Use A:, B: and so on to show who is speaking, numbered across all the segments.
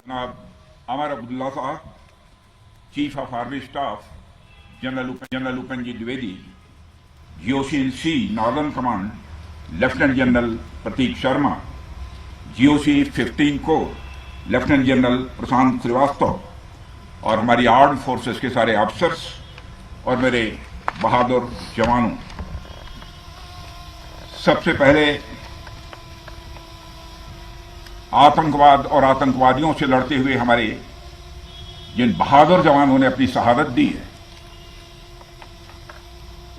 A: जनाब अमर अब्दुल्ला साहब, chief of army staff, general Upen ji Dwivedi, GOC-in-C northern command, lieutenant general Pratik Sharma, GOC-15 corps, lieutenant general Prashant Srivastava और हमारी armed forces के सारे ऑफिसर्स और मेरे बहादुर जवानों, सबसे पहले आतंकवाद और आतंकवादियों से लड़ते हुए हमारे जिन बहादुर जवानों ने अपनी शहादत दी है,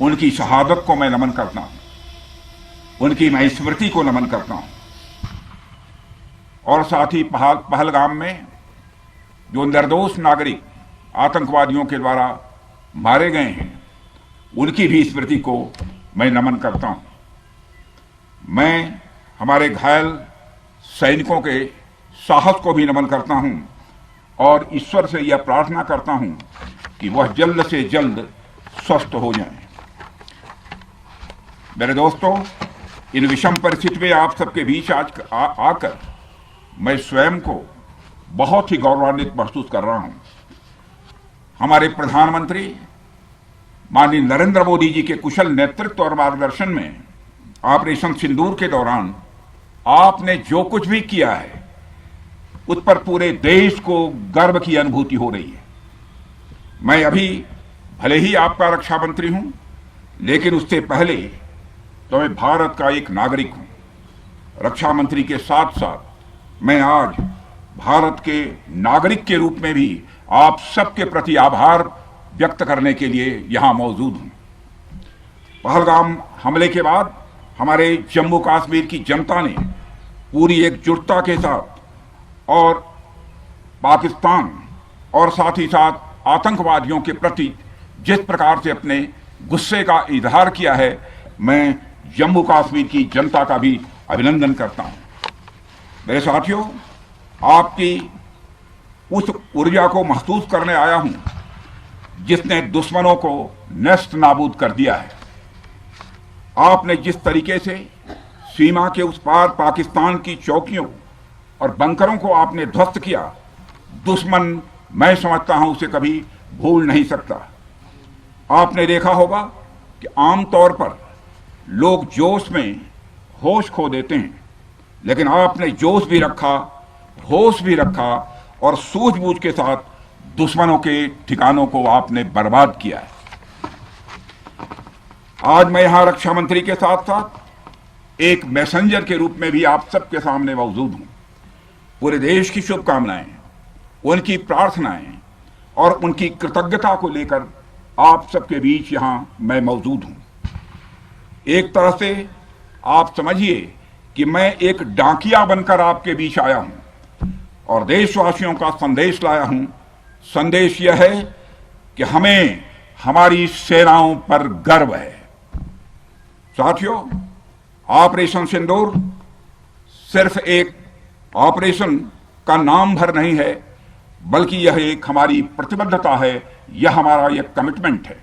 A: उनकी शहादत को मैं नमन करता हूं, उनकी मैं स्मृति को नमन करता हूं। और साथ ही पहलगाम में जो निर्दोष नागरिक आतंकवादियों के द्वारा मारे गए हैं, उनकी भी स्मृति को मैं नमन करता हूं। मैं हमारे घायल सैनिकों के साहस को भी नमन करता हूं और ईश्वर से यह प्रार्थना करता हूं कि वह जल्द से जल्द स्वस्थ हो जाएं। मेरे दोस्तों, इन विषम परिस्थिति में आप सबके बीच आज आकर मैं स्वयं को बहुत ही गौरवान्वित महसूस कर रहा हूं। हमारे प्रधानमंत्री माननीय नरेंद्र मोदी जी के कुशल नेतृत्व और मार्गदर्शन में ऑपरेशन सिंदूर के दौरान आपने जो कुछ भी किया है, उस पर पूरे देश को गर्व की अनुभूति हो रही है। मैं अभी भले ही आपका रक्षा मंत्री हूं, लेकिन उससे पहले तो मैं भारत का एक नागरिक हूं। रक्षा मंत्री के साथ साथ मैं आज भारत के नागरिक के रूप में भी आप सबके प्रति आभार व्यक्त करने के लिए यहां मौजूद हूं। पहलगाम हमले के बाद हमारे जम्मू कश्मीर की जनता ने पूरी एकजुटता के साथ और पाकिस्तान और साथ ही साथ आतंकवादियों के प्रति जिस प्रकार से अपने गुस्से का इजहार किया है, मैं जम्मू कश्मीर की जनता का भी अभिनंदन करता हूं। मेरे साथियों, आपकी उस ऊर्जा को महसूस करने आया हूं जिसने दुश्मनों को नष्ट नाबूद कर दिया है। आपने जिस तरीके से सीमा के उस पार पाकिस्तान की चौकियों और बंकरों को आपने ध्वस्त किया, दुश्मन मैं समझता हूं उसे कभी भूल नहीं सकता। आपने देखा होगा कि आमतौर पर लोग जोश में होश खो देते हैं, लेकिन आपने जोश भी रखा, होश भी रखा और सूझबूझ के साथ दुश्मनों के ठिकानों को आपने बर्बाद किया है। आज मैं यहां रक्षा मंत्री के साथ साथ एक मैसेंजर के रूप में भी आप सबके सामने मौजूद हूं। पूरे देश की शुभकामनाएं, उनकी प्रार्थनाएं और उनकी कृतज्ञता को लेकर आप सबके बीच यहां मैं मौजूद हूं। एक तरह से आप समझिए कि मैं एक डाकिया बनकर आपके बीच आया हूं और देशवासियों का संदेश लाया हूं। संदेश यह है कि हमें हमारी सेनाओं पर गर्व है। साथियों, ऑपरेशन सिंदूर सिर्फ एक ऑपरेशन का नाम भर नहीं है, बल्कि यह एक हमारी प्रतिबद्धता है, यह हमारा एक कमिटमेंट है।